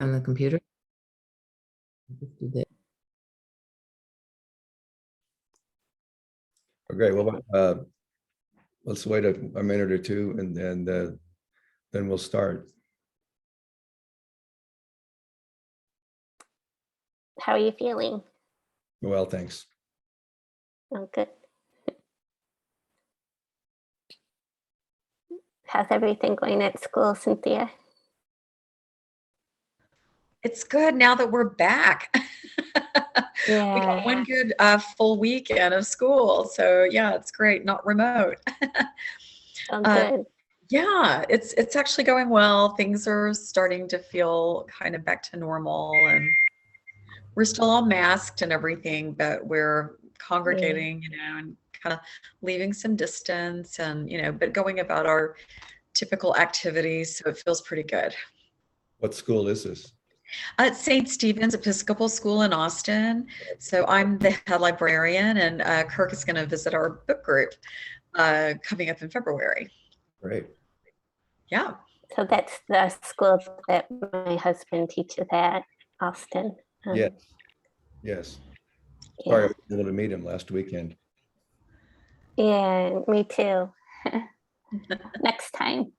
on the computer. Just did that. Okay, well, let's wait a minute or two and then we'll start. How are you feeling? Well, thanks. Oh, good. How's everything going at school, Cynthia? It's good now that we're back. We Yeah. got one good full weekend of school. So yeah, it's great, not remote. Oh, Uh, good. Yeah, it's actually going well. Things are starting to feel kind of back to normal, and we're still all masked and everything, but we're congregating, and kind of leaving some distance and, but going about our typical activities. So it feels pretty good. What school is this? At St. Stephen's Episcopal School in Austin. So I'm the head librarian, and Kirk is going to visit our book group coming up in February. Great. Yeah. So that's the school that my husband teaches at, Austin. Yes. Yes. Yeah. Sorry, I wasn't able to meet him last weekend. Yeah, me too. Next time.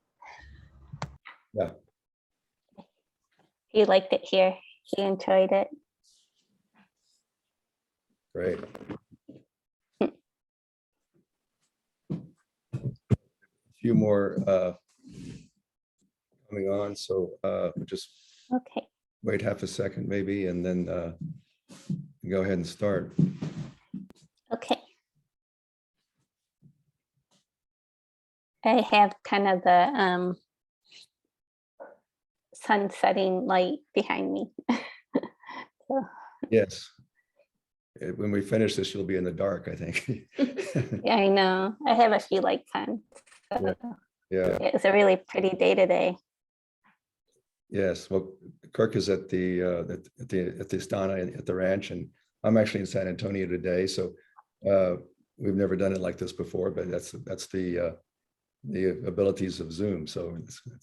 Yeah. He liked it here. He enjoyed it. Great. A few more coming on, so we'll just Okay. wait half a second maybe, and then go ahead and start. Okay. I have kind of the sun setting light behind me. So, Yes. When we finish this, you'll be in the dark, I think. yeah, I know. I have a few lights on. So Yeah. it's a really pretty day today. Yes. Well, Kirk is at the Istana at the ranch, and I'm actually in San Antonio today. So we've never done it like this before, but that's the abilities of Zoom. So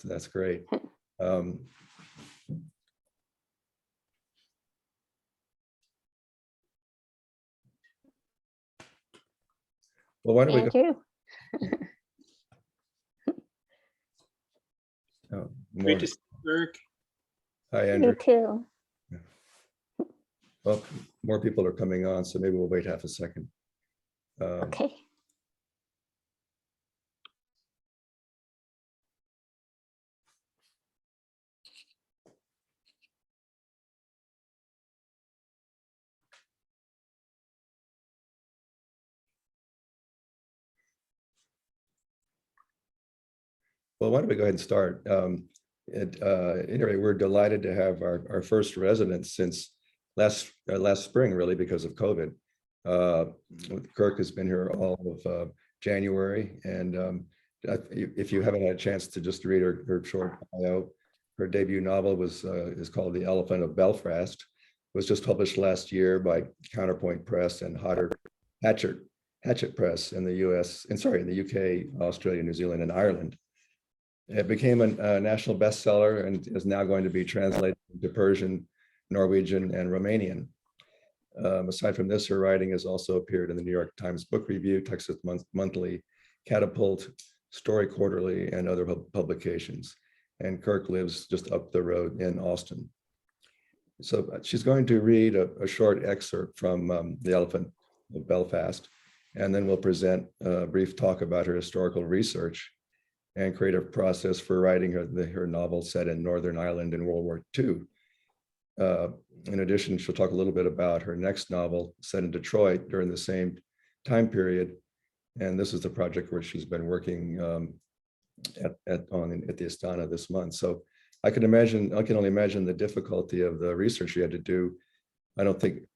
that's great. Well, why don't we go? Andrew? Oh, Great to see you, Kirk. Hi, You Andrew. too. Well, more people are coming on, so maybe we'll wait half a second. Okay. Well, why don't we go ahead and start? Anyway, we're delighted to have our first resident since last spring, really, because of COVID. Kirk has been here all of January, and if you haven't had a chance to just read her short bio, her debut novel is called The Elephant of Belfast. Was just published last year by Counterpoint Press and Hatchet Press in the U.S. and in the U.K., Australia, New Zealand, and Ireland. It became a national bestseller and is now going to be translated into Persian, Norwegian, and Romanian. Aside from this, her writing has also appeared in the New York Times Book Review, Texas Monthly, Catapult, Story Quarterly, and other publications. And Kirk lives just up the road in Austin. So she's going to read a short excerpt from The Elephant of Belfast, and then we'll present a brief talk about her historical research and creative process for writing her novel set in Northern Ireland in World War II. In addition, she'll talk a little bit about her next novel set in Detroit during the same time period. And this is the project where she's been working at the Istana this month. So I can only imagine the difficulty of the research you had to do. I don't think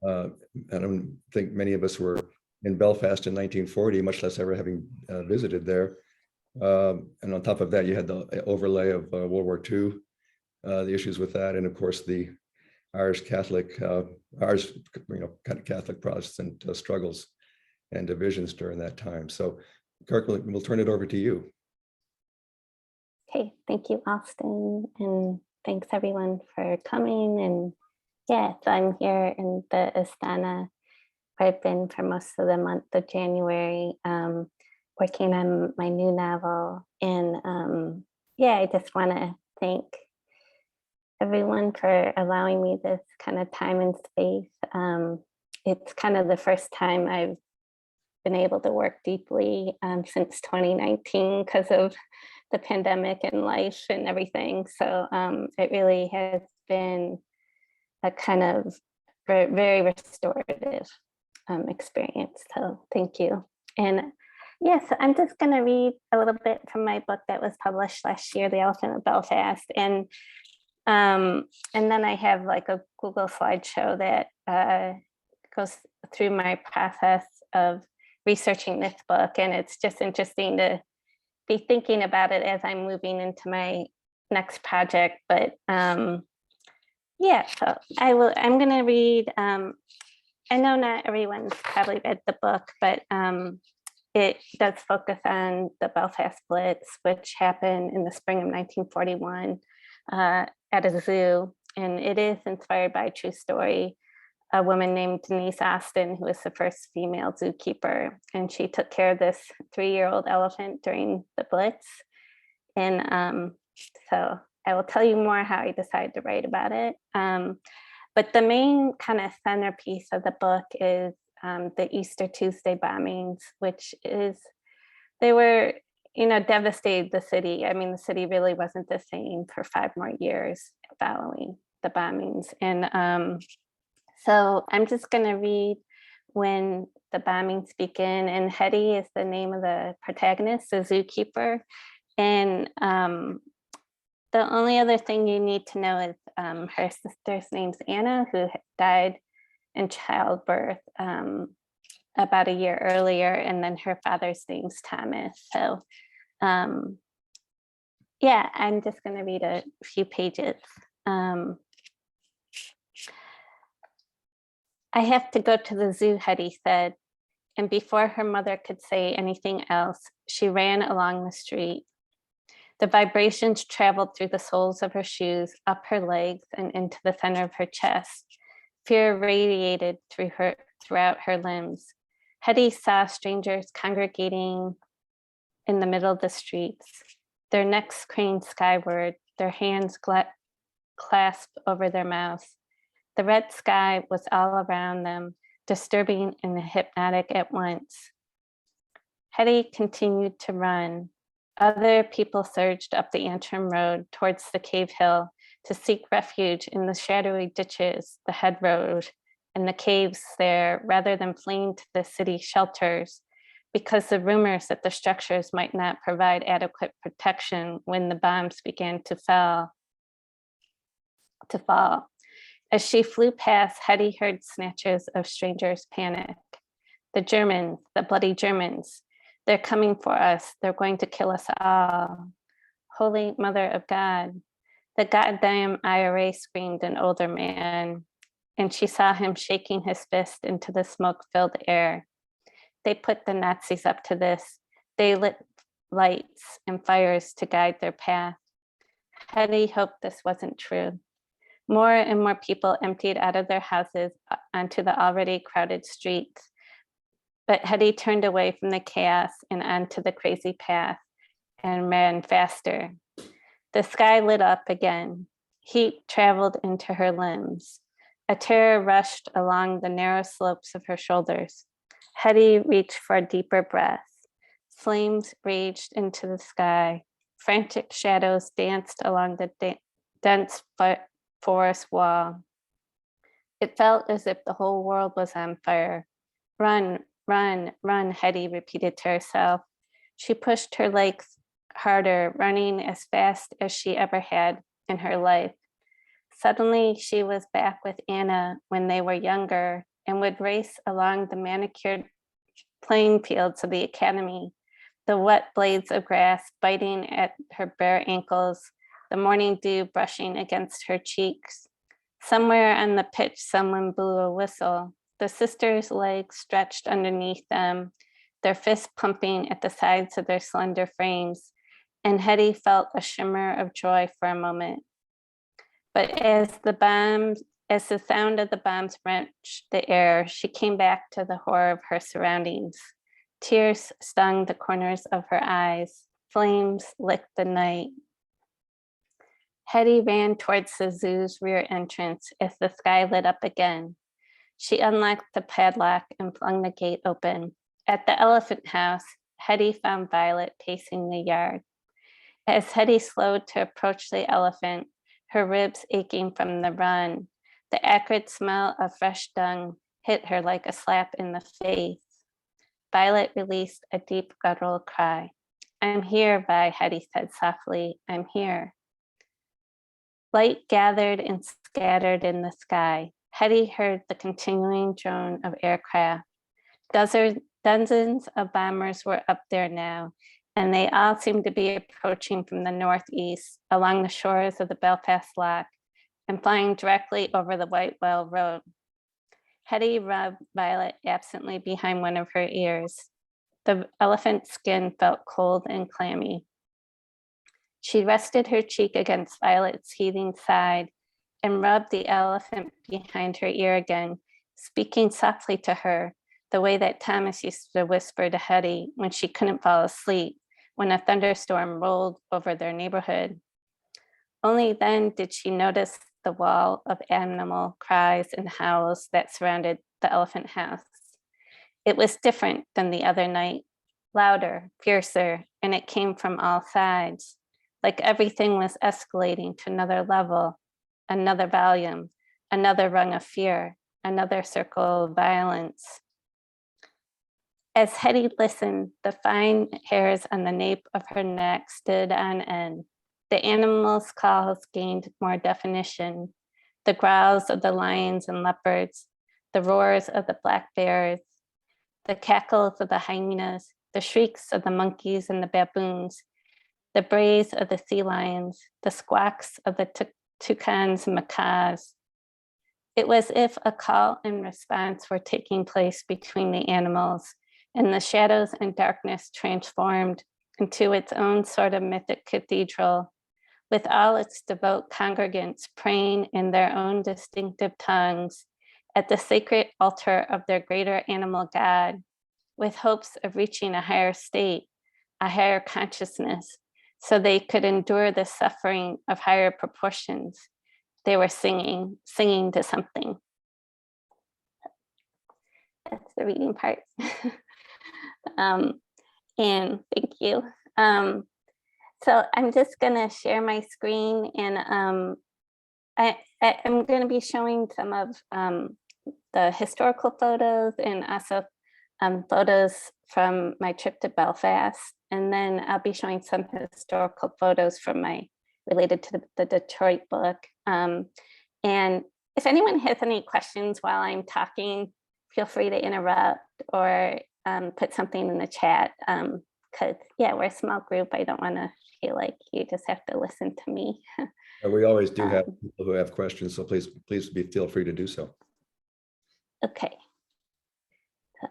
many of us were in Belfast in 1940, much less ever having visited there. And on top of that, you had the overlay of World War II, the issues with that, and of course the Irish Catholic Protestant struggles and divisions during that time. So, Kirk, we'll turn it over to you. Okay. Thank you, Austin. And thanks everyone for coming. And yeah, so I'm here in the Istana where I've been for most of the month of January, working on my new novel. And yeah, I just want to thank everyone for allowing me this kind of time and space. It's kind of the first time I've been able to work deeply since 2019 because of the pandemic and life and everything. So it really has been a kind of very restorative experience. So thank you. And yes, I'm just going to read a little bit from my book that was published last year, The Elephant of Belfast. And then I have like a Google slideshow that goes through my process of researching this book. And it's just interesting to be thinking about it as I'm moving into my next project. But yeah, so I'm going to read, I know not everyone's probably read the book, but it does focus on the Belfast Blitz, which happened in the spring of 1941 at a zoo. And it is inspired by a true story. A woman named Denise Austin, who was the first female zookeeper, and she took care of this 3-year-old elephant during the Blitz. And so I will tell you more how I decided to write about it. But the main kind of centerpiece of the book is the Easter Tuesday bombings, which is, they were, devastated the city. I mean, the city really wasn't the same for 5 more years following the bombings. And so I'm just going to read when the bombings begin. And Hetty is the name of the protagonist, the zookeeper. And the only other thing you need to know is her sister's name's Anna, who died in childbirth about a year earlier. And then her father's name's Thomas. So yeah, I'm just going to read a few pages. I have to go to the zoo, Hetty said. And before her mother could say anything else, she ran along the street. The vibrations traveled through the soles of her shoes, up her legs, and into the center of her chest. Fear radiated throughout her limbs. Hetty saw strangers congregating in the middle of the streets, their necks craned skyward, their hands clasped over their mouths. The red sky was all around them, disturbing and hypnotic at once. Hetty continued to run. Other people surged up the Antrim Road towards the Cave Hill to seek refuge in the shadowy ditches, the head road, and the caves there, rather than fleeing to the city shelters, because the rumors that the structures might not provide adequate protection when the bombs began to fall. As she flew past, Hetty heard snatches of strangers' panic. The Germans, the bloody Germans, they're coming for us. They're going to kill us all. Holy Mother of God. The goddamn IRA, screamed an older man, and she saw him shaking his fist into the smoke-filled air. They put the Nazis up to this. They lit lights and fires to guide their path. Hetty hoped this wasn't true. More and more people emptied out of their houses onto the already crowded streets. But Hetty turned away from the chaos and onto the crazy path and ran faster. The sky lit up again. Heat traveled into her limbs. A terror rushed along the narrow slopes of her shoulders. Hetty reached for a deeper breath. Flames raged into the sky. Frantic shadows danced along the dense forest wall. It felt as if the whole world was on fire. Run, run, run, Hetty repeated to herself. She pushed her legs harder, running as fast as she ever had in her life. Suddenly, she was back with Anna when they were younger and would race along the manicured playing fields of the academy, the wet blades of grass biting at her bare ankles, the morning dew brushing against her cheeks. Somewhere on the pitch, someone blew a whistle. The sisters' legs stretched underneath them, their fists pumping at the sides of their slender frames, and Hetty felt a shimmer of joy for a moment. But as the sound of the bombs wrenched the air, she came back to the horror of her surroundings. Tears stung the corners of her eyes. Flames licked the night. Hetty ran towards the zoo's rear entrance as the sky lit up again. She unlocked the padlock and flung the gate open. At the elephant house, Hetty found Violet pacing the yard. As Hetty slowed to approach the elephant, her ribs aching from the run, the acrid smell of fresh dung hit her like a slap in the face. Violet released a deep guttural cry. "I'm here, Vi," Hetty said softly. "I'm here." Light gathered and scattered in the sky. Hetty heard the continuing drone of aircraft. Dozens of bombers were up there now, and they all seemed to be approaching from the northeast along the shores of the Belfast Loch and flying directly over the Whitewell Road. Hetty rubbed Violet absently behind one of her ears. The elephant's skin felt cold and clammy. She rested her cheek against Violet's heaving side and rubbed the elephant behind her ear again, speaking softly to her, the way that Thomas used to whisper to Hetty when she couldn't fall asleep when a thunderstorm rolled over their neighborhood. Only then did she notice the wall of animal cries and howls that surrounded the elephant house. It was different than the other night, louder, fiercer, and it came from all sides, like everything was escalating to another level, another volume, another rung of fear, another circle of violence. As Hetty listened, the fine hairs on the nape of her neck stood on end. The animals' calls gained more definition. The growls of the lions and leopards, the roars of the black bears, the cackles of the hyenas, the shrieks of the monkeys and the baboons, the brays of the sea lions, the squawks of the toucans and macaws. It was as if a call and response were taking place between the animals, and the shadows and darkness transformed into its own sort of mythic cathedral, with all its devout congregants praying in their own distinctive tongues at the sacred altar of their greater animal god, with hopes of reaching a higher state, a higher consciousness, so they could endure the suffering of higher proportions. They were singing to something. That's the reading part. And thank you. So I'm just gonna share my screen, and I'm gonna be showing some of the historical photos and also photos from my trip to Belfast. And then I'll be showing some historical photos from related to the Detroit book. And if anyone has any questions while I'm talking, feel free to interrupt or put something in the chat. Because yeah, we're a small group. I don't want to feel like you just have to listen to me. And we always do have people who have questions, so please feel free to do so. Okay. So.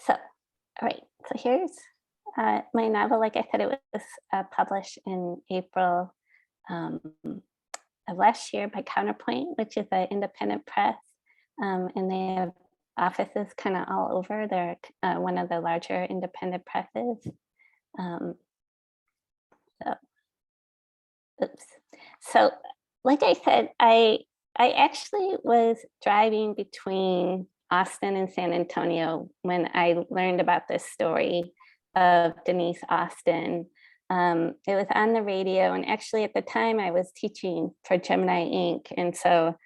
So, all right, so here's my novel. Like I said, it was published in April of last year by Counterpoint, which is an independent press, and they have offices kind of all over. They're one of the larger independent presses. So, like I said, I actually was driving between Austin and San Antonio when I learned about this story of Denise Austin. It was on the radio, and actually at the time I was teaching for Gemini Inc. And so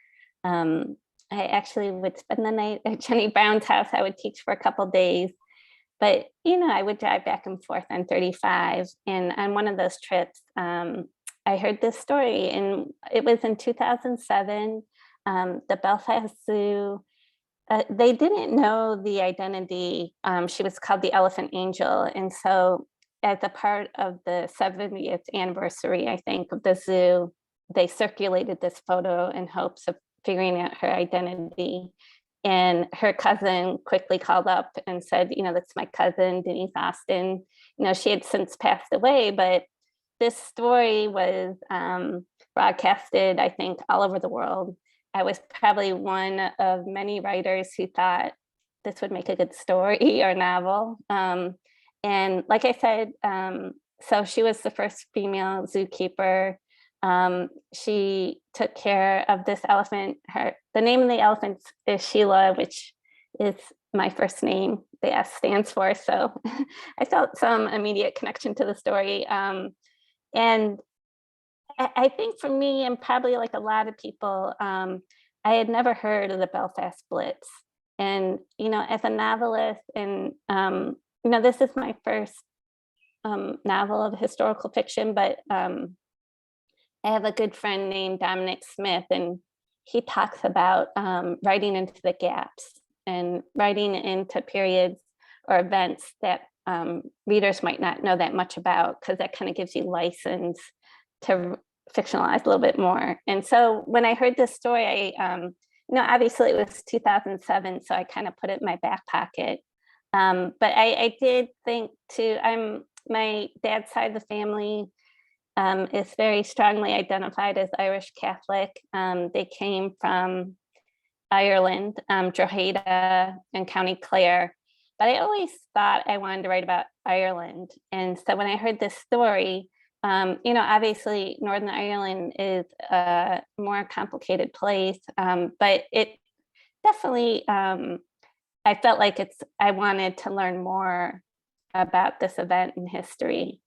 I actually would spend the night at Jenny Brown's house. I would teach for a couple days, but I would drive back and forth on 35. And on one of those trips, I heard this story, and it was in 2007. the Belfast Zoo, they didn't know the identity. She was called the Elephant Angel. And so as a part of the 70th anniversary, I think, of the zoo, they circulated this photo in hopes of figuring out her identity. And her cousin quickly called up and said, that's my cousin, Denise Austin. She had since passed away, but this story was broadcasted, I think, all over the world. I was probably one of many writers who thought this would make a good story or novel. And like I said, so she was the first female zookeeper. She took care of this elephant. The name of the elephant is Sheila, which is my first name. The S stands for. So I felt some immediate connection to the story. And I think for me, and probably like a lot of people, I had never heard of the Belfast Blitz. And, as a novelist, and, this is my first novel of historical fiction, but I have a good friend named Dominic Smith, and he talks about writing into the gaps and writing into periods or events that readers might not know that much about, because that kind of gives you license to fictionalize a little bit more. And so when I heard this story, obviously it was 2007, so I kind of put it in my back pocket. But I did think too, my dad's side of the family is very strongly identified as Irish Catholic. They came from Ireland, Drogheda and County Clare. But I always thought I wanted to write about Ireland. And so when I heard this story, obviously Northern Ireland is a more complicated place, but it definitely, I felt like I wanted to learn more about this event in history.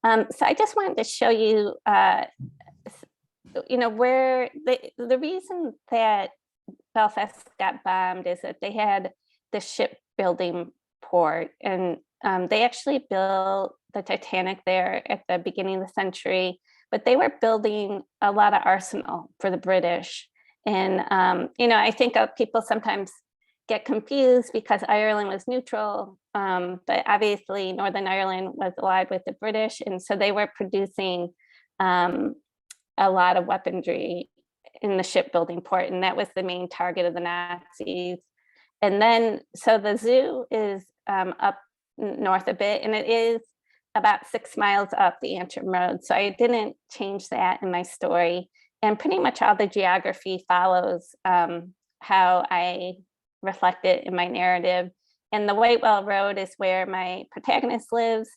So I just wanted to show you, where the reason that Belfast got bombed is that they had the shipbuilding port, and they actually built the Titanic there at the beginning of the century, but they were building a lot of arsenal for the British. And, I think people sometimes get confused because Ireland was neutral, but obviously Northern Ireland was allied with the British. And so they were producing a lot of weaponry in the shipbuilding port, and that was the main target of the Nazis. And then, so the zoo is up north a bit, and it is about 6 miles up the Antrim Road. So I didn't change that in my story. And pretty much all the geography follows how I reflect it in my narrative. And the Whitewell Road is where my protagonist lives.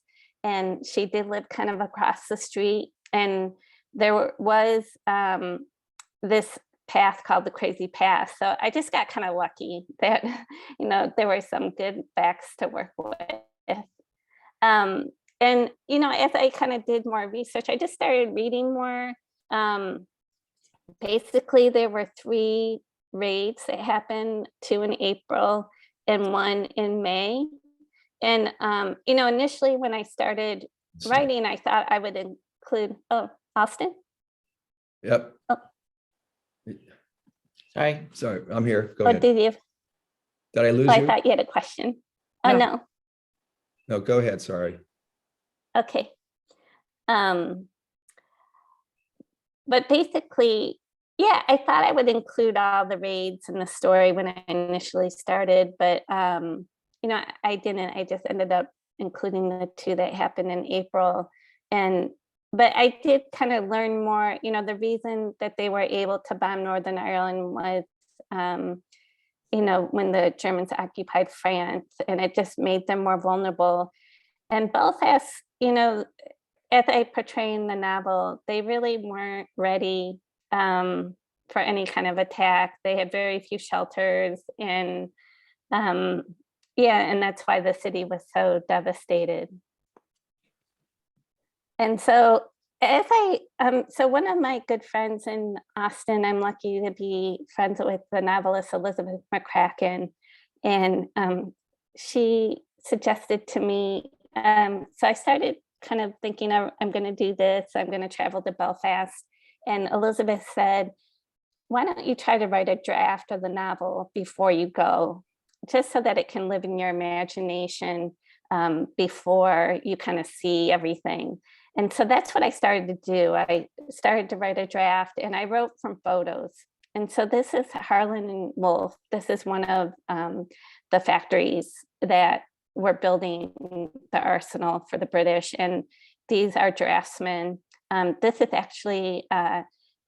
And she did live kind of across the street. And there was this path called the Crazy Path. So I just got kind of lucky that, there were some good facts to work with. And, as I kind of did more research, I just started reading more. Basically, there were 3 raids that happened, 2 in April and 1 in May. And, initially when I started writing, I thought I would include, Austin? Yep. Oh. Sorry, I'm here. Go Oh, ahead. did you? Did I lose I you? thought you had a question. Oh, No. no. No, go ahead. Sorry. Okay. But basically, yeah, I thought I would include all the raids in the story when I initially started, but I didn't. I just ended up including the 2 that happened in April. But I did kind of learn more. The reason that they were able to bomb Northern Ireland was, when the Germans occupied France, and it just made them more vulnerable. And Belfast, as I portray in the novel, they really weren't ready for any kind of attack. They had very few shelters, and and that's why the city was so devastated. And so so one of my good friends in Austin, I'm lucky to be friends with the novelist Elizabeth McCracken, and she suggested to me, so I started kind of thinking, I'm going to do this, I'm going to travel to Belfast. And Elizabeth said, why don't you try to write a draft of the novel before you go, just so that it can live in your imagination before you kind of see everything. And so that's what I started to do. I started to write a draft, and I wrote from photos. And so this is Harlan and Wolff. This is one of the factories that were building the arsenal for the British. And these are draftsmen. This is actually,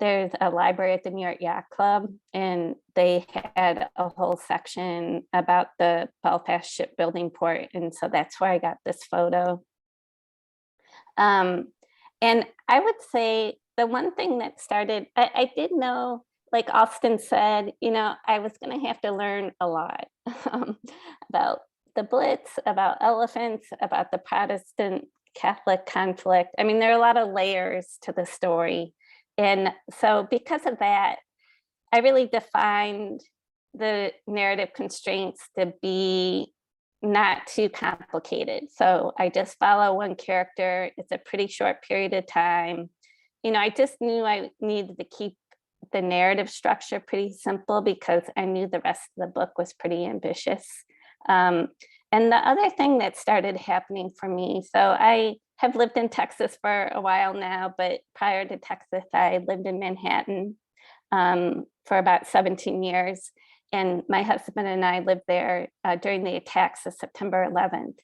there's a library at the New York Yacht Club, and they had a whole section about the Belfast shipbuilding port. And so that's where I got this photo. And I would say the one thing that started, I did know, like Austin said, you know, I was going to have to learn a lot about the Blitz, about elephants, about the Protestant Catholic conflict. I mean, there are a lot of layers to the story. And so because of that, I really defined the narrative constraints to be not too complicated. So I just follow one character. It's a pretty short period of time. You know, I just knew I needed to keep the narrative structure pretty simple because I knew the rest of the book was pretty ambitious. And the other thing that started happening for me, so I have lived in Texas for a while now, but prior to Texas, I lived in Manhattan for about 17 years. And my husband and I lived there during the attacks of September 11th.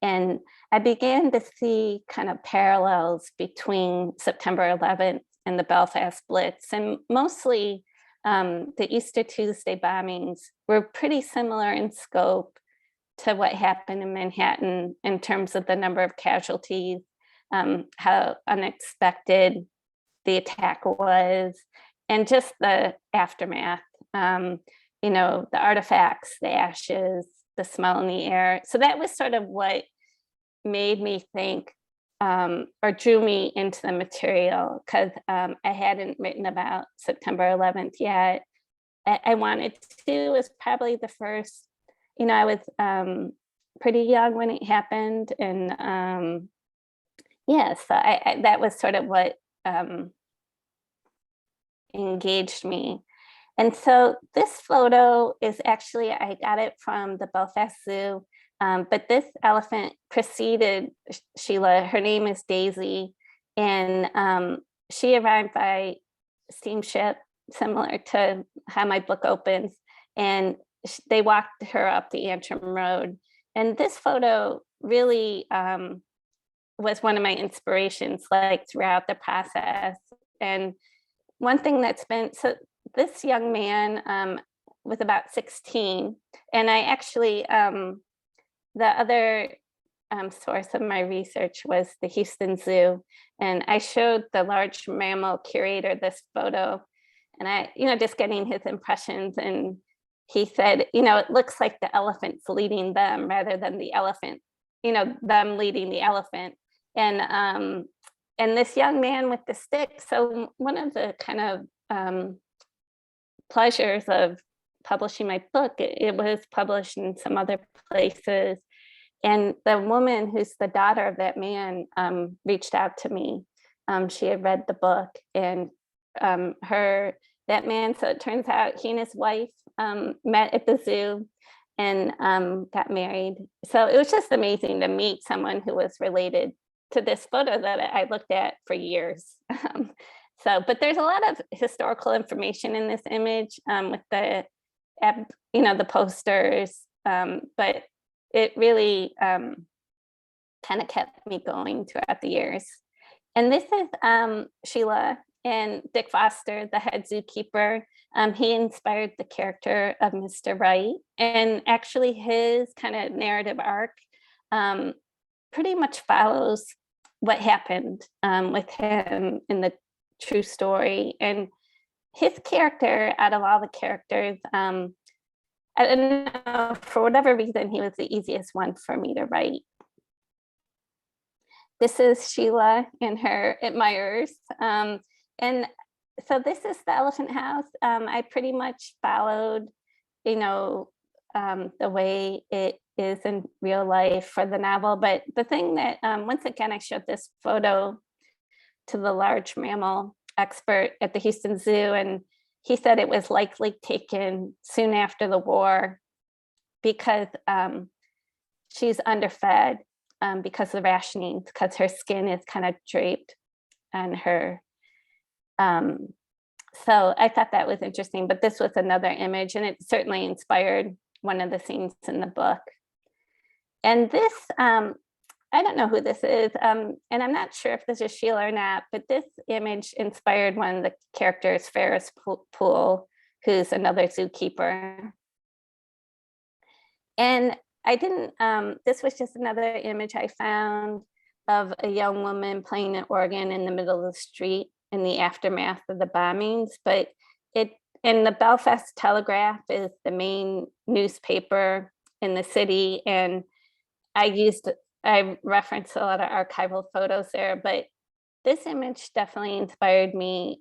And I began to see kind of parallels between September 11th and the Belfast Blitz. And mostly the Easter Tuesday bombings were pretty similar in scope to what happened in Manhattan in terms of the number of casualties, how unexpected the attack was, and just the aftermath. You know, the artifacts, the ashes, the smell in the air. So that was sort of what made me think or drew me into the material, because I hadn't written about September 11th yet. I wanted to. It was probably the first, you know, I was pretty young when it happened. And yeah, so that was sort of what engaged me. And so this photo is actually, I got it from the Belfast Zoo, but this elephant preceded Sheila. Her name is Daisy, and she arrived by steamship, similar to how my book opens, and they walked her up the Antrim Road. And this photo really was one of my inspirations, like throughout the process. And one thing that's been, so this young man was about 16, and I actually, the other source of my research was the Houston Zoo, and I showed the large mammal curator this photo, and I, you know, just getting his impressions, and he said, you know, it looks like the elephant's leading them rather than the elephant, you know, them leading the elephant. And this young man with the stick, so one of the kind of pleasures of publishing my book, it was published in some other places, and the woman who's the daughter of that man reached out to me. She had read the book, and that man, so it turns out he and his wife met at the zoo and got married. So it was just amazing to meet someone who was related to this photo that I looked at for years. So, but there's a lot of historical information in this image with the, you know, the posters, but it really kind of kept me going throughout the years. And this is Sheila and Dick Foster, the head zookeeper. He inspired the character of Mr. Wright, and actually his kind of narrative arc pretty much follows what happened with him in the true story. And his character, out of all the characters, I don't know, for whatever reason, he was the easiest one for me to write. This is Sheila and her admirers. And so this is the elephant house. I pretty much followed, you know, the way it is in real life for the novel. But the thing that, once again, I showed this photo to the large mammal expert at the Houston Zoo, and he said it was likely taken soon after the war because she's underfed because of the rationing, because her skin is kind of draped on her. So I thought that was interesting, but this was another image, and it certainly inspired one of the scenes in the book. And this, I don't know who this is, and I'm not sure if this is Sheila or not, but this image inspired one of the characters, Ferris Poole, who's another zookeeper. And I didn't, this was just another image I found of a young woman playing an organ in the middle of the street in the aftermath of the bombings. But and the Belfast Telegraph is the main newspaper in the city. And I referenced a lot of archival photos there, but this image definitely inspired me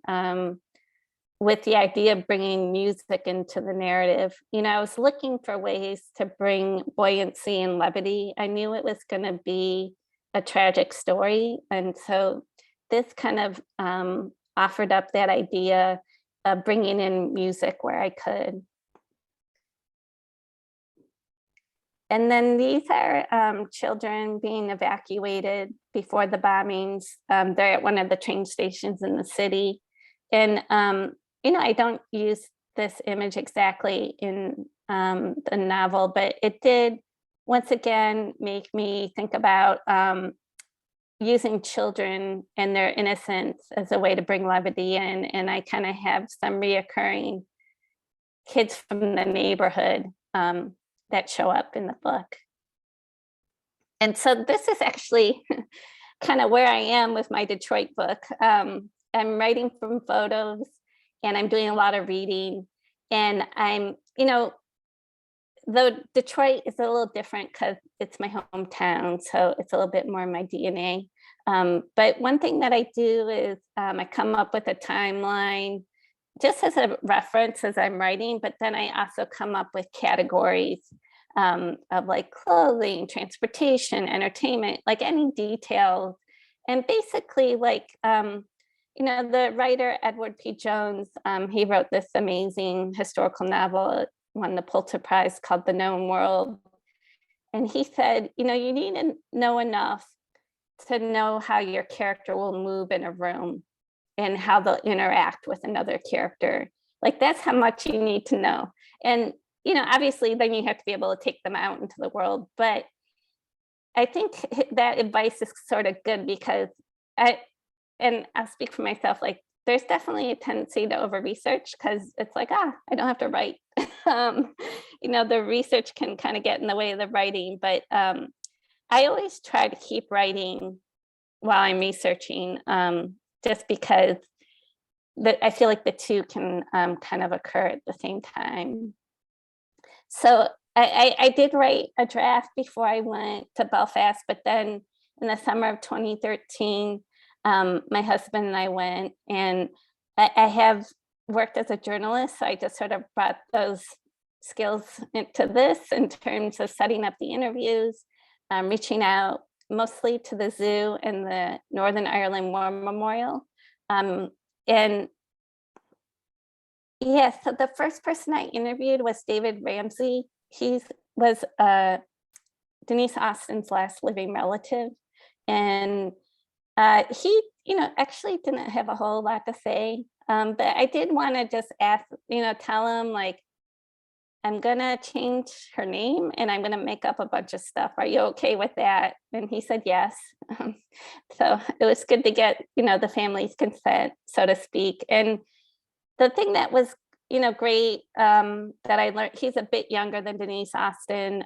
with the idea of bringing music into the narrative. You know, I was looking for ways to bring buoyancy and levity. I knew it was going to be a tragic story. And so this kind of offered up that idea of bringing in music where I could. And then these are children being evacuated before the bombings. They're at one of the train stations in the city. And, you know, I don't use this image exactly in the novel, but it did, once again, make me think about using children and their innocence as a way to bring levity in. And I kind of have some reoccurring kids from the neighborhood that show up in the book. And so this is actually kind of where I am with my Detroit book. I'm writing from photos and I'm doing a lot of reading. And I'm, you know, though Detroit is a little different because it's my hometown, so it's a little bit more my DNA. But one thing that I do is I come up with a timeline just as a reference as I'm writing, but then I also come up with categories of like clothing, transportation, entertainment, like any details. And basically like, you know, the writer Edward P. Jones, he wrote this amazing historical novel, won the Pulitzer Prize, called The Known World. And he said, you know, you need to know enough to know how your character will move in a room and how they'll interact with another character. Like that's how much you need to know. And, you know, obviously then you have to be able to take them out into the world. But I think that advice is sort of good because I'll speak for myself, like there's definitely a tendency to over research because it's like, I don't have to write. You know, the research can kind of get in the way of the writing, but I always try to keep writing while I'm researching, just because I feel like the two can kind of occur at the same time. So I did write a draft before I went to Belfast, but then in the summer of 2013, my husband and I went, and I have worked as a journalist, so I just sort of brought those skills into this in terms of setting up the interviews, reaching out mostly to the zoo and the Northern Ireland War Memorial. And yeah, so the first person I interviewed was David Ramsey. He was Denise Austin's last living relative. And he, you know, actually didn't have a whole lot to say, but I did want to just ask, you know, tell him like, I'm gonna change her name and I'm gonna make up a bunch of stuff. Are you okay with that? And he said yes. So it was good to get, you know, the family's consent, so to speak. And the thing that was, you know, great that I learned, he's a bit younger than Denise Austin,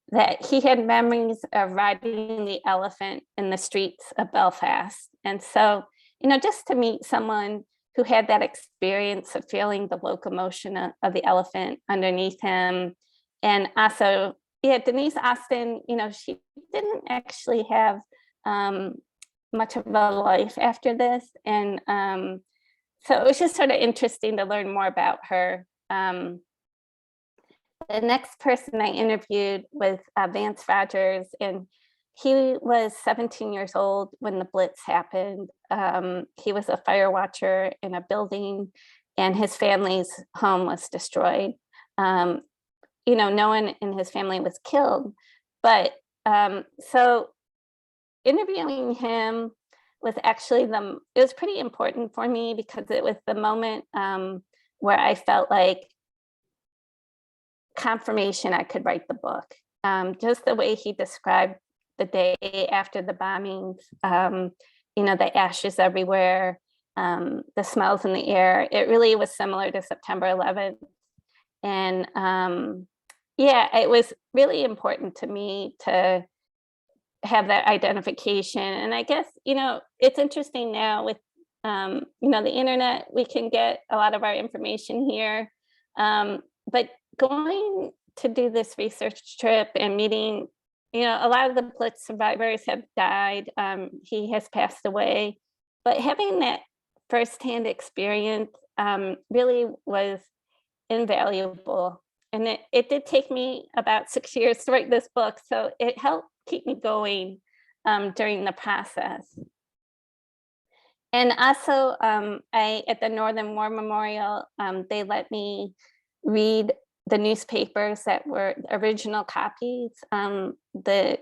that he had memories of riding the elephant in the streets of Belfast. And so, you know, just to meet someone who had that experience of feeling the locomotion of the elephant underneath him. And also, yeah, Denise Austin, you know, she didn't actually have much of a life after this. And so it was just sort of interesting to learn more about her. The next person I interviewed was Vance Rogers, and he was 17 years old when the Blitz happened. He was a fire watcher in a building, and his family's home was destroyed. No one in his family was killed, but so interviewing him was actually it was pretty important for me, because it was the moment where I felt like confirmation I could write the book. Just the way he described the day after the bombings, the ashes everywhere, the smells in the air. It really was similar to September 11th. And it was really important to me to have that identification. And I guess, it's interesting now with, the internet, we can get a lot of our information here. But going to do this research trip and meeting, a lot of the Blitz survivors have died. He has passed away, but having that firsthand experience really was invaluable. And it did take me about 6 years to write this book, so it helped keep me going during the process. And also, at the Northern War Memorial, they let me read the newspapers that were original copies that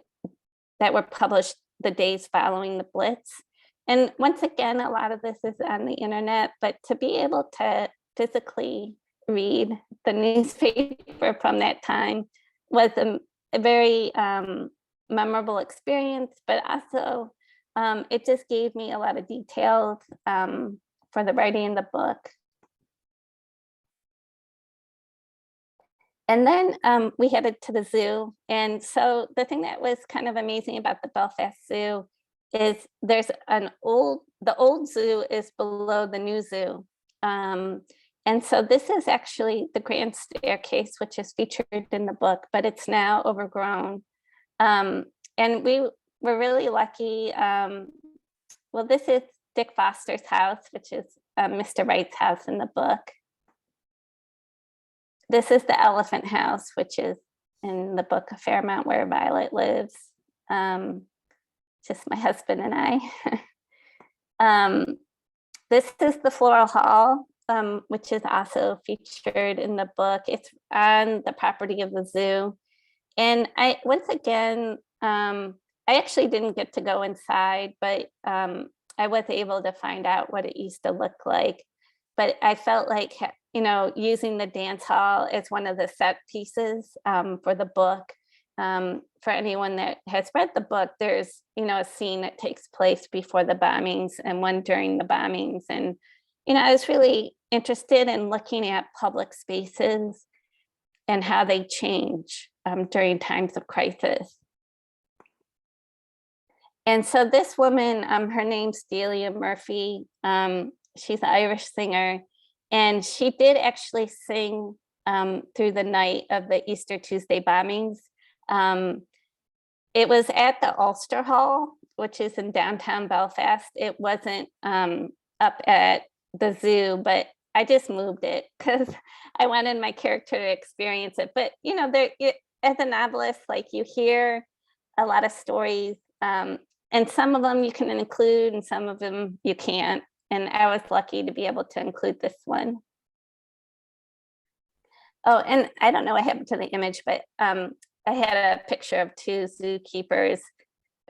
were published the days following the Blitz. And once again, a lot of this is on the internet, but to be able to physically read the newspaper from that time was a very memorable experience, but also it just gave me a lot of details for the writing of the book. And then we headed to the zoo. And so the thing that was kind of amazing about the Belfast Zoo is there's the old zoo is below the new zoo. And so this is actually the grand staircase, which is featured in the book, but it's now overgrown. And we were really lucky. Well, this is Dick Foster's house, which is Mr. Wright's house in the book. This is the elephant house, which is in the book, A Fairmount, where Violet lives. Just my husband and I. This is the floral hall, which is also featured in the book. It's on the property of the zoo. And once again, I actually didn't get to go inside, but I was able to find out what it used to look like. But I felt like, using the dance hall as one of the set pieces for the book. For anyone that has read the book, there's, a scene that takes place before the bombings and one during the bombings. And, I was really interested in looking at public spaces and how they change during times of crisis. And so this woman, her name's Delia Murphy. She's an Irish singer, and she did actually sing through the night of the Easter Tuesday bombings. It was at the Ulster Hall, which is in downtown Belfast. It wasn't up at the zoo, but I just moved it because I wanted my character to experience it. But, as a novelist, like, you hear a lot of stories, and some of them you can include and some of them you can't. And I was lucky to be able to include this one. Oh, and I don't know what happened to the image, but I had a picture of two zookeepers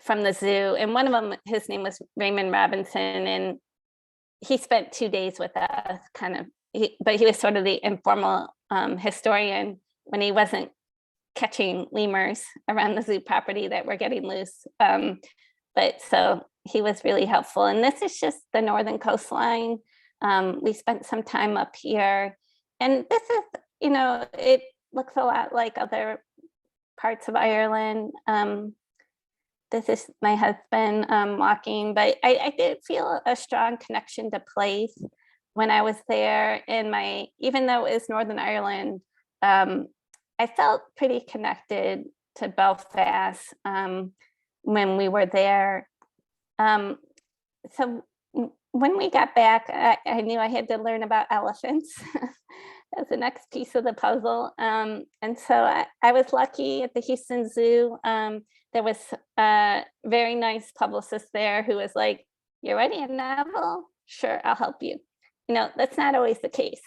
from the zoo. And one of them, his name was Raymond Robinson. And he spent 2 days with us, but he was sort of the informal historian when he wasn't catching lemurs around the zoo property that were getting loose. But so he was really helpful. And this is just the northern coastline. We spent some time up here. And this is, it looks a lot like other parts of Ireland. This is my husband walking, but I did feel a strong connection to place when I was there. And even though it was Northern Ireland, I felt pretty connected to Belfast when we were there. So when we got back, I knew I had to learn about elephants as the next piece of the puzzle. And so I was lucky at the Houston Zoo. There was a very nice publicist there who was like, "You're writing a novel? Sure, I'll help you." You know, that's not always the case.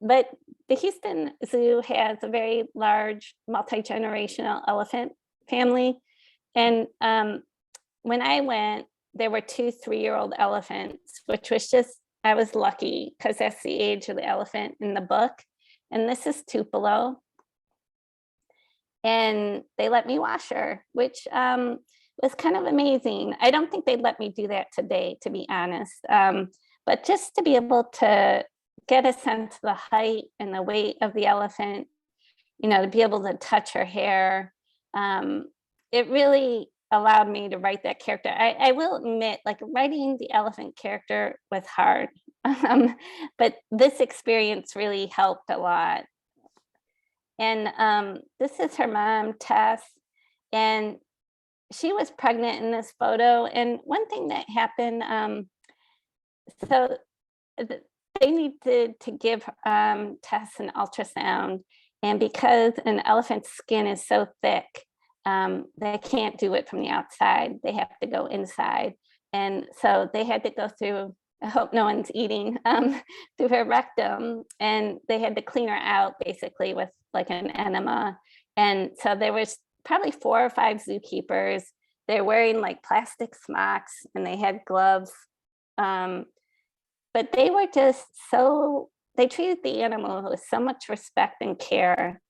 But the Houston Zoo has a very large multi-generational elephant family. And when I went, there were 2 3-year-old elephants, which was just, I was lucky because that's the age of the elephant in the book. And this is Tupelo. And they let me wash her, which was kind of amazing. I don't think they'd let me do that today, to be honest. But just to be able to get a sense of the height and the weight of the elephant, you know, to be able to touch her hair, it really allowed me to write that character. I will admit, like, writing the elephant character was hard, but this experience really helped a lot. And this is her mom, Tess, and she was pregnant in this photo. And one thing that happened, so they needed to give Tess an ultrasound, and because an elephant's skin is so thick, they can't do it from the outside. They have to go inside. And so they had to go through, I hope no one's eating, through her rectum, and they had to clean her out basically with like an enema. And so there was probably 4 or 5 zookeepers. They're wearing like plastic smocks and they had gloves. But they were just so, they treated the animal with so much respect and care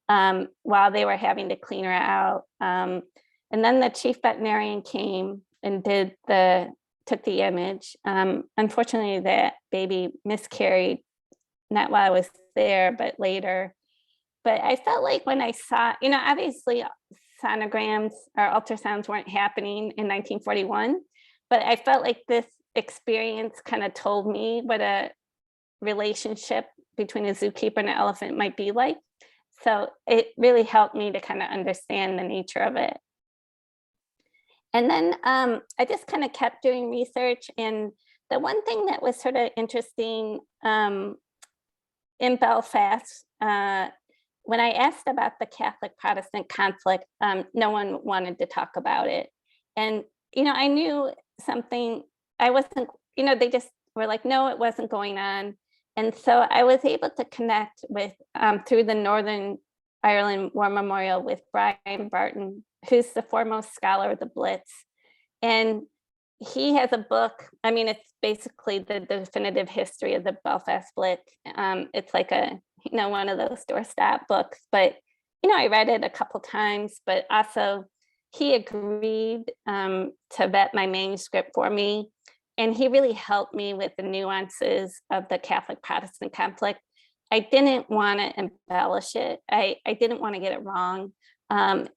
while they were having to clean her out. And then the chief veterinarian came and took the image. Unfortunately, that baby miscarried, not while I was there, but later. But I felt like when I saw, you know, obviously sonograms or ultrasounds weren't happening in 1941, but I felt like this experience kind of told me what a relationship between a zookeeper and an elephant might be like. So it really helped me to kind of understand the nature of it. And then I just kind of kept doing research. And the one thing that was sort of interesting in Belfast, when I asked about the Catholic-Protestant conflict, no one wanted to talk about it. And, you know, I knew something, I wasn't, you know, they just were like, no, it wasn't going on. And so I was able to connect with, through the Northern Ireland War Memorial, with Brian Barton, who's the foremost scholar of the Blitz. And he has a book, I mean, it's basically the definitive history of the Belfast Blitz. It's like a, you know, one of those doorstop books, but, you know, I read it a couple times, but also he agreed to vet my manuscript for me. And he really helped me with the nuances of the Catholic-Protestant conflict. I didn't want to embellish it. I didn't want to get it wrong. And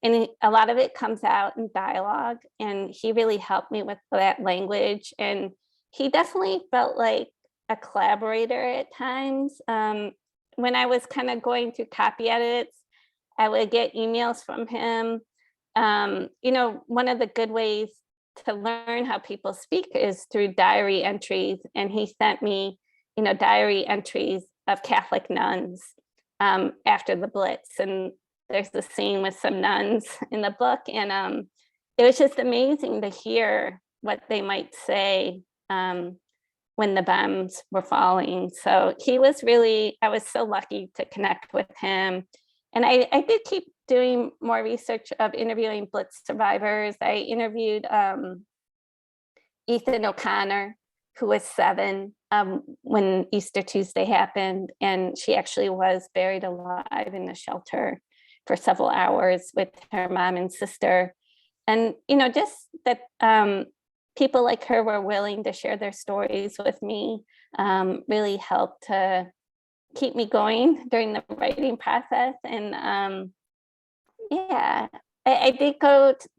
a lot of it comes out in dialogue, and he really helped me with that language. And he definitely felt like a collaborator at times. When I was kind of going through copy edits, I would get emails from him. You know, one of the good ways to learn how people speak is through diary entries. And he sent me, you know, diary entries of Catholic nuns after the Blitz. And there's the scene with some nuns in the book. And it was just amazing to hear what they might say when the bombs were falling. So he was really, I was so lucky to connect with him. And I did keep doing more research of interviewing Blitz survivors. I interviewed Ethan O'Connor, who was 7 when Easter Tuesday happened. And she actually was buried alive in the shelter for several hours with her mom and sister. And, you know, just that people like her were willing to share their stories with me really helped to keep me going during the writing process. And yeah, I did go to,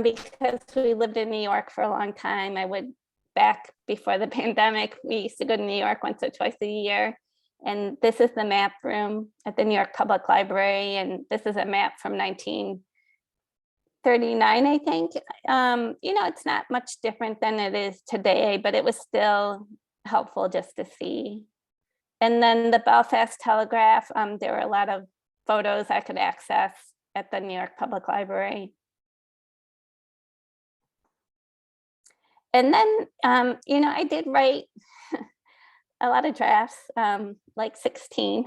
because we lived in New York for a long time. I would, back before the pandemic, we used to go to New York once or twice a year. And this is the map room at the New York Public Library. And this is a map from 1939, I think. You know, it's not much different than it is today, but it was still helpful just to see. And then the Belfast Telegraph, there were a lot of photos I could access at the New York Public Library. And then, you know, I did write a lot of drafts, like 16.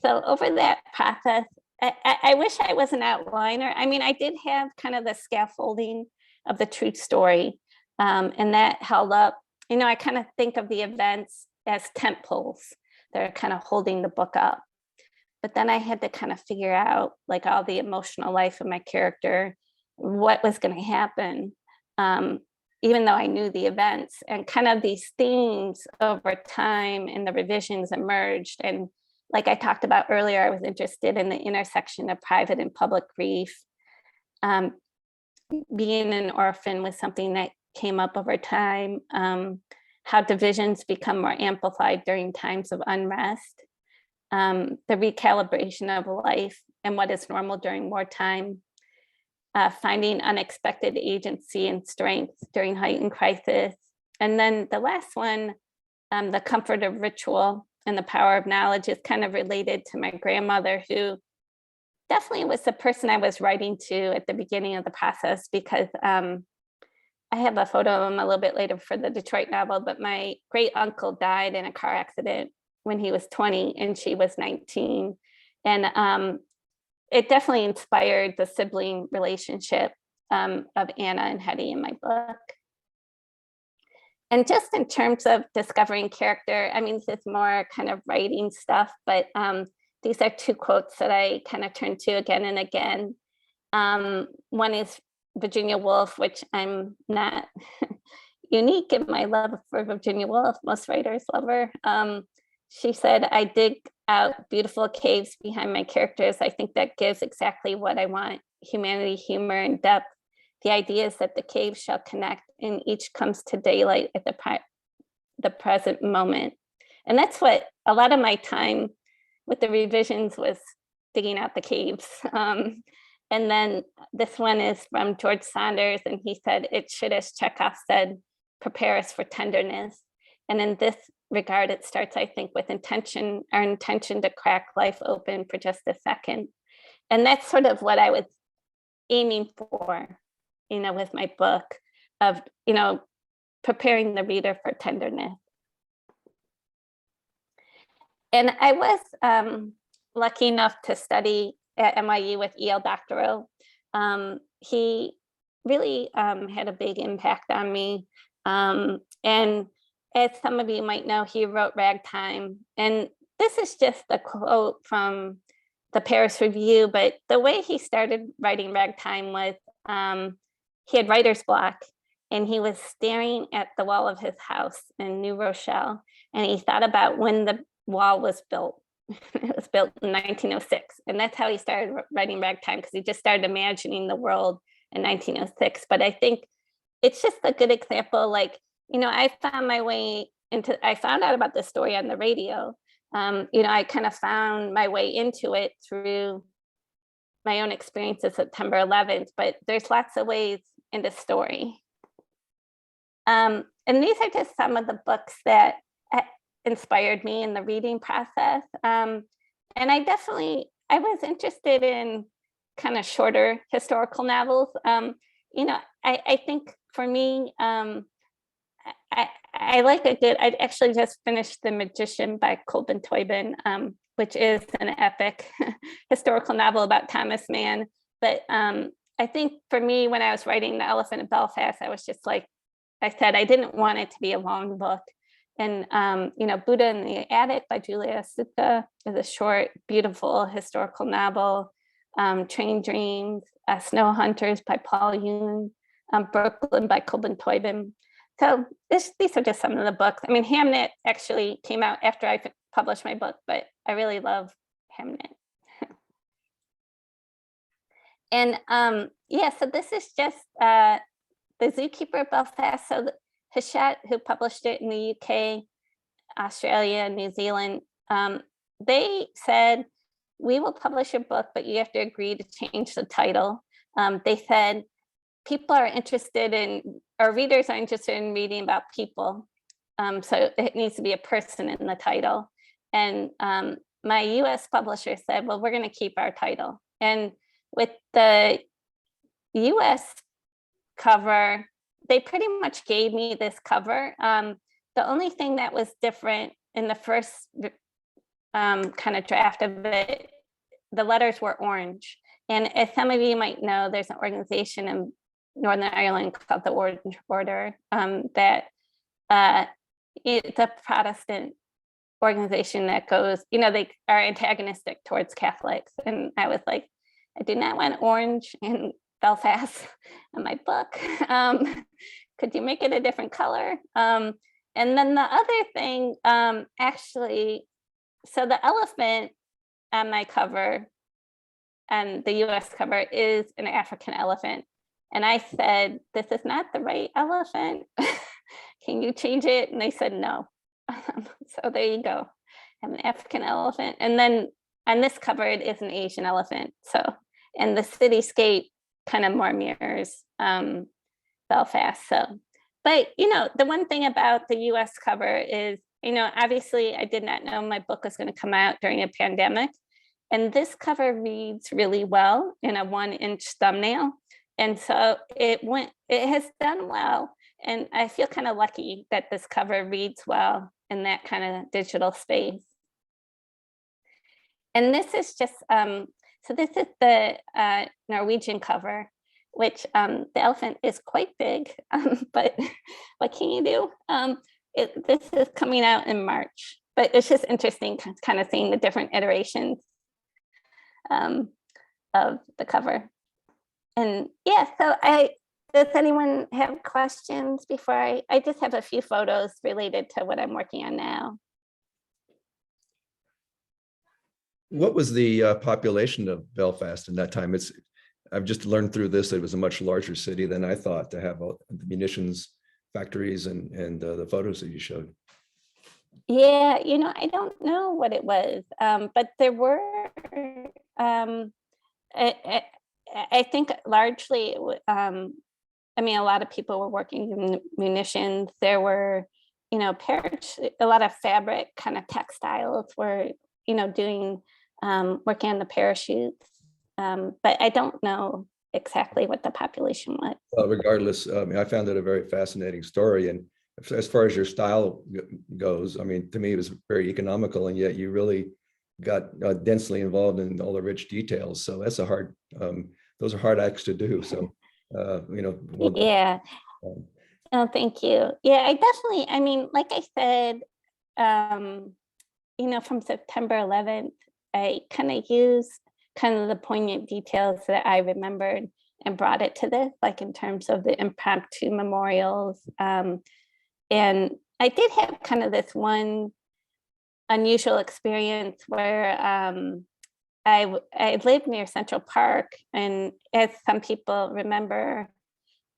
So over that process, I wish I was an outliner. I mean, I did have kind of the scaffolding of the true story, and that held up. You know, I kind of think of the events as tent poles that are kind of holding the book up. But then I had to kind of figure out like all the emotional life of my character, what was going to happen, even though I knew the events, and kind of these themes over time and the revisions emerged. And like I talked about earlier, I was interested in the intersection of private and public grief. Being an orphan was something that came up over time, how divisions become more amplified during times of unrest, the recalibration of life and what is normal during wartime, finding unexpected agency and strength during heightened crisis. And then the last one, the comfort of ritual and the power of knowledge, is kind of related to my grandmother, who definitely was the person I was writing to at the beginning of the process, because I have a photo of him a little bit later for the Detroit novel, but my great uncle died in a car accident when he was 20 and she was 19. And it definitely inspired the sibling relationship of Anna and Hetty in my book. And just in terms of discovering character, I mean, this is more kind of writing stuff, but these are two quotes that I kind of turn to again and again. One is Virginia Woolf, which I'm not unique in my love for Virginia Woolf. Most writers love her. She said, "I dig out beautiful caves behind my characters. I think that gives exactly what I want: humanity, humor, and depth. The idea is that the caves shall connect and each comes to daylight at the present moment." And that's what a lot of my time with the revisions was, digging out the caves. And then this one is from George Saunders, and he said, "It should, as Chekhov said, prepare us for tenderness." And in this regard, it starts, I think, with intention, our intention to crack life open for just a second. And that's sort of what I was aiming for, you know, with my book, of, you know, preparing the reader for tenderness. And I was lucky enough to study at NYU with E.L. Doctorow. He really had a big impact on me. And as some of you might know, he wrote Ragtime. And this is just a quote from the Paris Review, but the way he started writing Ragtime was, he had writer's block, and he was staring at the wall of his house in New Rochelle, and he thought about when the wall was built. It was built in 1906, and that's how he started writing Ragtime, because he just started imagining the world in 1906. But I think it's just a good example. Like, you know, I found out about this story on the radio. You know, I kind of found my way into it through my own experience of September 11th, but there's lots of ways in the story. And these are just some of the books that inspired me in the reading process. And I was interested in kind of shorter historical novels. You know, I think for me, I like a good, I actually just finished The Magician by Colvin Toibin, which is an epic historical novel about Thomas Mann. But I think for me, when I was writing The Elephant of Belfast, I was just like, I said, I didn't want it to be a long book. And, you know, Buddha in the Attic by Julia Sutka is a short, beautiful historical novel. Train Dreams, Snow Hunters by Paul Yoon, Brooklyn by Colvin Toibin. So these are just some of the books. I mean, Hamnet actually came out after I published my book, but I really love Hamnet. And yeah, so this is just The Zookeeper of Belfast. So Hachette, who published it in the UK, Australia, New Zealand, they said, "We will publish your book, but you have to agree to change the title." They said, "People are interested in, our readers are interested in reading about people. So it needs to be a person in the title. And my US publisher said, well, we're going to keep our title. And with the US cover, they pretty much gave me this cover. The only thing that was different in the first kind of draft of it, the letters were orange. And as some of you might know, there's an organization in Northern Ireland called the Orange Order that it's a Protestant organization that goes, they are antagonistic towards Catholics. And I was like, I do not want orange in Belfast in my book. Could you make it a different color? And then the other thing, actually, so the elephant on my cover and the US cover is an African elephant. And I said, this is not the right elephant. Can you change it? And they said, no. So there you go. I have an African elephant. And then on this cover, it is an Asian elephant. So, and the cityscape kind of more mirrors Belfast. So, but, the one thing about the US cover is, obviously I did not know my book was going to come out during a pandemic. And this cover reads really well in a 1-inch thumbnail. And so it has done well. And I feel kind of lucky that this cover reads well in that kind of digital space. And this is just, so this is the Norwegian cover, which the elephant is quite big, but what can you do? This is coming out in March, but it's just interesting kind of seeing the different iterations of the cover. And yeah, so does anyone have questions before I just have a few photos related to what I'm working on now. What was the population of Belfast in that time? I've just learned through this that it was a much larger city than I thought to have all the munitions factories and the photos that you showed. Yeah, I don't know what it was, but there were, I think largely, a lot of people were working in munitions. There were, a lot of fabric kind of textiles were, doing, working on the parachutes. But I don't know exactly what the population was. Well, regardless, I found it a very fascinating story. And as far as your style goes, to me, it was very economical, and yet you really got densely involved in all the rich details. So that's those are hard acts to do. So, well, yeah. Oh, thank you. Yeah, I definitely, like I said, from September 11th, I kind of used the poignant details that I remembered and brought it to this, like in terms of the impromptu memorials. And I did have kind of this one unusual experience where I lived near Central Park, and as some people remember,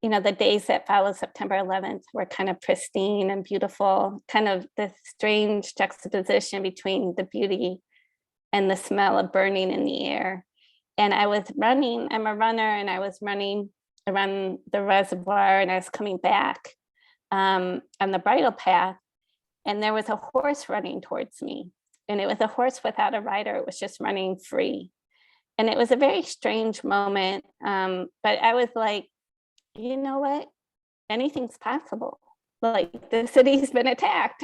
the days that followed September 11th were kind of pristine and beautiful, kind of this strange juxtaposition between the beauty and the smell of burning in the air. And I was running, I'm a runner, and I was running around the reservoir, and I was coming back on the bridle path, and there was a horse running towards me. And it was a horse without a rider. It was just running free. And it was a very strange moment. But I was like, you know what? Anything's possible. Like, the city's been attacked.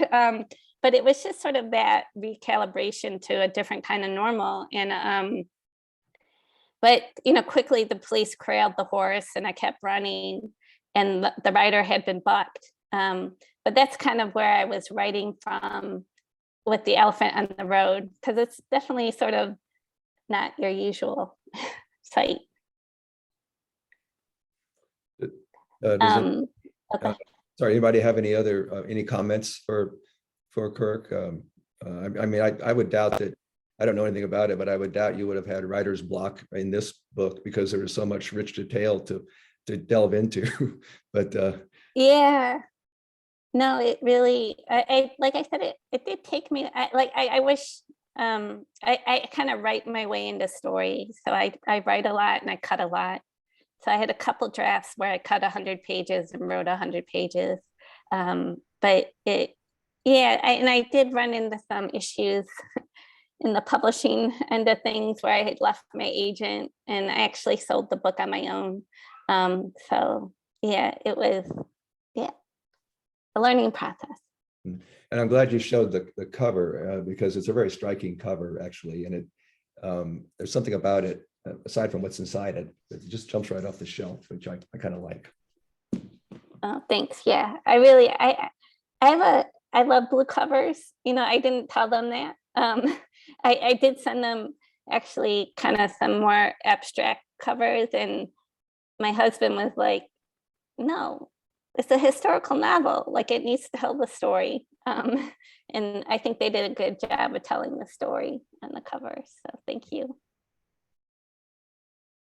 But it was just sort of that recalibration to a different kind of normal. And but quickly the police corralled the horse, and I kept running, and the rider had been bucked. But that's kind of where I was writing from with the elephant on the road, because it's definitely sort of not your usual sight. Okay. Sorry, anybody have any comments for Kirk? I would doubt that, I don't know anything about it, but I would doubt you would have had writer's block in this book, because there was so much rich detail to delve into. But yeah, no, it really, I like I said, it did take me, I wish, I kind of write my way into stories. So I write a lot and I cut a lot. So I had a couple drafts where I cut 100 pages and wrote 100 pages. But Yeah, and I did run into some issues in the publishing end of things where I had left my agent and I actually sold the book on my own. So yeah, it was, yeah, a learning process. And I'm glad you showed the cover because it's a very striking cover actually. And it there's something about it aside from what's inside it, it just jumps right off the shelf, which I kind of like. Oh, thanks. Yeah, I love blue covers. You know, I didn't tell them that. I did send them actually kind of some more abstract covers, and my husband was like, no, it's a historical novel. Like it needs to tell the story. And I think they did a good job of telling the story on the cover. So thank you.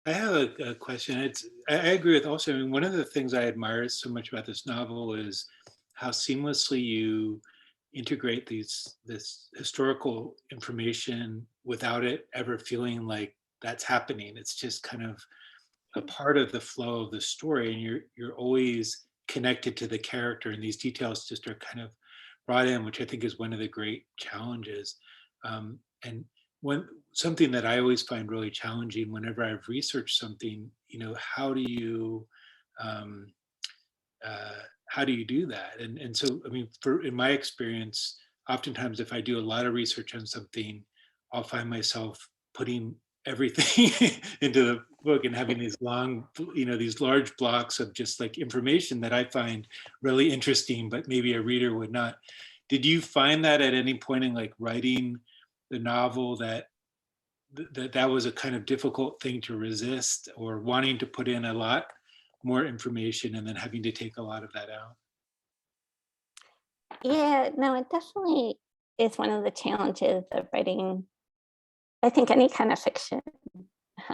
I have a question. I agree with also, I mean, one of the things I admire so much about this novel is how seamlessly you integrate this historical information without it ever feeling like that's happening. It's just kind of a part of the flow of the story, and you're always connected to the character, and these details just are kind of brought in, which I think is one of the great challenges. And something that I always find really challenging whenever I've researched something, you know, how do you do that? And so, I mean, in my experience, oftentimes if I do a lot of research on something, I'll find myself putting everything into the book and having these long, you know, these large blocks of just like information that I find really interesting, but maybe a reader would not. Did you find that at any point in like writing the novel that was a kind of difficult thing to resist, or wanting to put in a lot more information and then having to take a lot of that out? Yeah, no, it definitely is one of the challenges of writing, I think, any kind of fiction.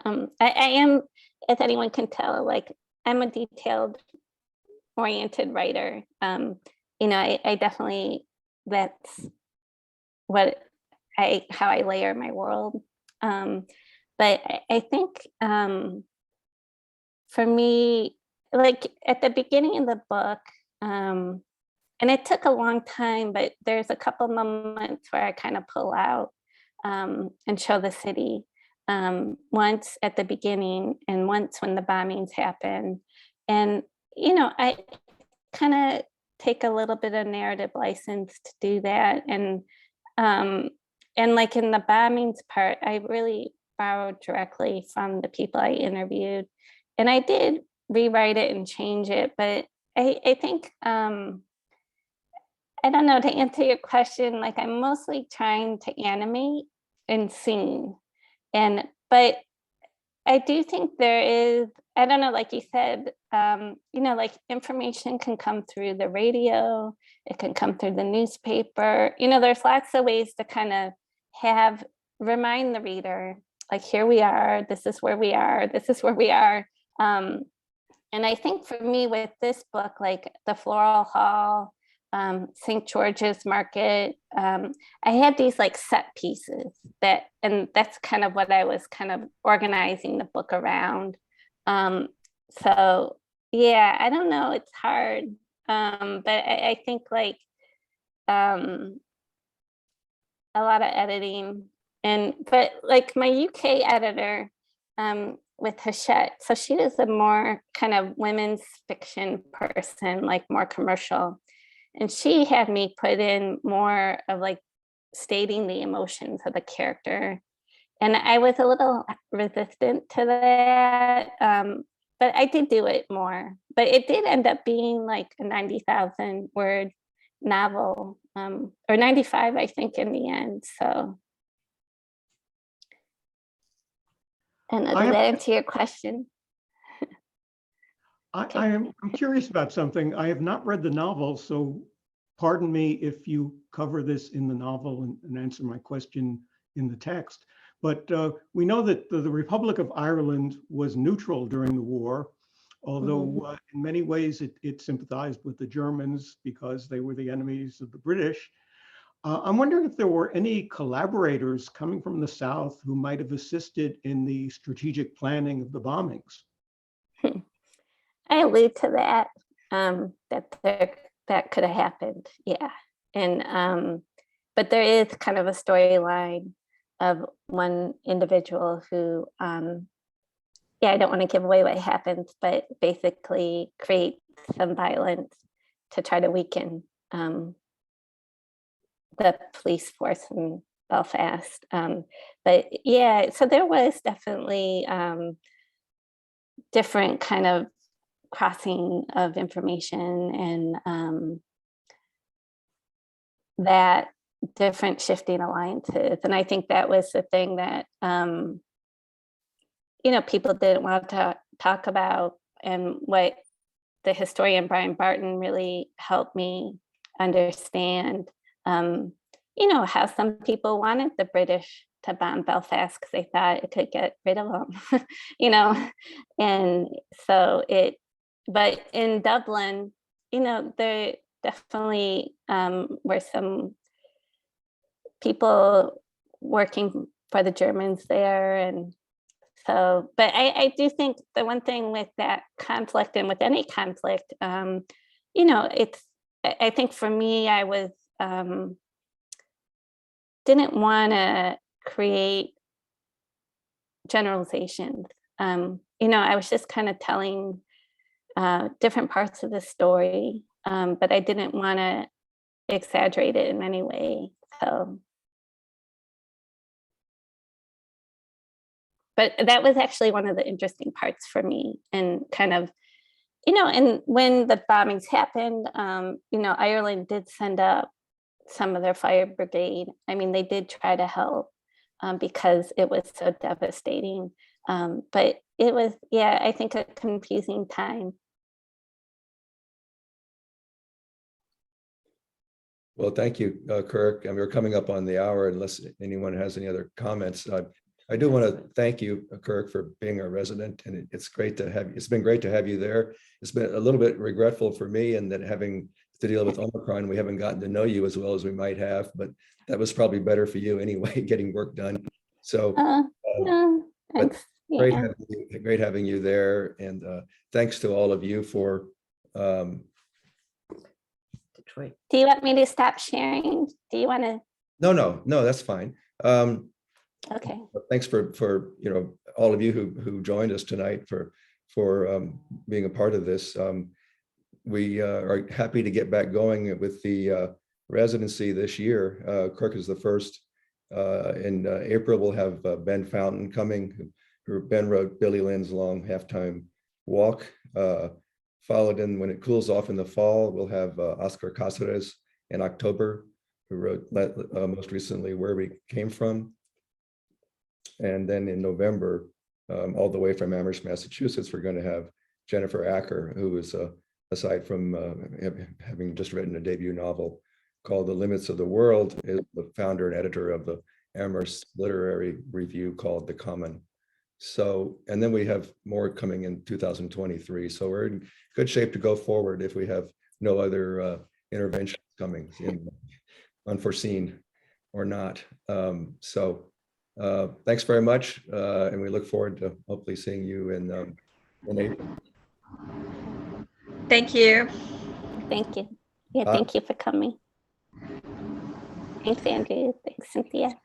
I am, as anyone can tell, like I'm a detailed oriented writer. You know, I definitely, that's what how I layer my world. But I think for me, like at the beginning of the book, and it took a long time, but there's a couple moments where I kind of pull out and show the city. Once at the beginning and once when the bombings happen. And, you know, I kind of take a little bit of narrative license to do that. And like in the bombings part, I really borrowed directly from the people I interviewed. And I did rewrite it and change it, but I think, I don't know, to answer your question, like I'm mostly trying to animate and sing. But I do think there is, I don't know, like you said, you know, like information can come through the radio, it can come through the newspaper. You know, there's lots of ways to kind of remind the reader, like, here we are, this is where we are, this is where we are. And I think for me with this book, like the Floral Hall, St. George's Market, I had these like set pieces and that's kind of what I was kind of organizing the book around. So yeah, I don't know, it's hard. But I think like a lot of editing but like my UK editor with Hachette, so she is a more kind of women's fiction person, like more commercial. And she had me put in more of like stating the emotions of the character. And I was a little resistant to that, but I did do it more. But it did end up being like a 90,000 word novel, or 95, I think, in the end. So, and does that answer your question? I'm curious about something. I have not read the novel, so pardon me if you cover this in the novel and answer my question in the text. But we know that the Republic of Ireland was neutral during the war, although in many ways it sympathized with the Germans because they were the enemies of the British. I'm wondering if there were any collaborators coming from the South who might have assisted in the strategic planning of the bombings. I allude to that, that could have happened. Yeah, And but there is kind of a storyline of one individual who, yeah, I don't want to give away what happens, but basically create some violence to try to weaken the police force in Belfast. But yeah, so there was definitely different kind of crossing of information and that different shifting alliances. And I think that was the thing that, people didn't want to talk about, and what the historian Brian Barton really helped me understand, how some people wanted the British to bomb Belfast because they thought it could get rid of them, and so but in Dublin, there definitely were some people working for the Germans there. And so, but I do think the one thing with that conflict, and with any conflict, I think for me, I was, didn't want to create generalizations. I was just kind of telling different parts of the story, but I didn't want to exaggerate it in any way. So, but that was actually one of the interesting parts for me, and kind of, and when the bombings happened, Ireland did send up some of their fire brigade. I mean, they did try to help because it was so devastating. But it was, yeah, I think a confusing time. Well, thank you, Kirk. And we're coming up on the hour unless anyone has any other comments. I do want to thank you, Kirk, for being our resident, and it's great to have you. It's been great to have you there. It's been a little bit regretful for me, and that having to deal with Omicron, we haven't gotten to know you as well as we might have, but that was probably better for you anyway, getting work done. So No, thanks. great, Yeah. great having you there, and thanks to all of you for. Detroit. Do you want me to stop sharing? Do you want to? No, that's fine. Okay. Thanks for all of you who joined us tonight for being a part of this. We are happy to get back going with the residency this year. Kirk is the first. In April, we'll have Ben Fountain coming. Ben wrote Billy Lynn's Long Halftime Walk. Followed in, when it cools off in the fall, we'll have Oscar Cáceres in October, who wrote most recently Where We Came From. And then in November, all the way from Amherst, Massachusetts, we're going to have Jennifer Acker, who is, aside from having just written a debut novel called The Limits of the World, is the founder and editor of the Amherst literary review called The Common. So, and then we have more coming in 2023. So we're in good shape to go forward if we have no other interventions coming in, unforeseen or not. Thanks very much, and we look forward to hopefully seeing you in April. Thank you. Thank you. Yeah, thank you for coming. Thanks, Andrew. Thanks, Cynthia.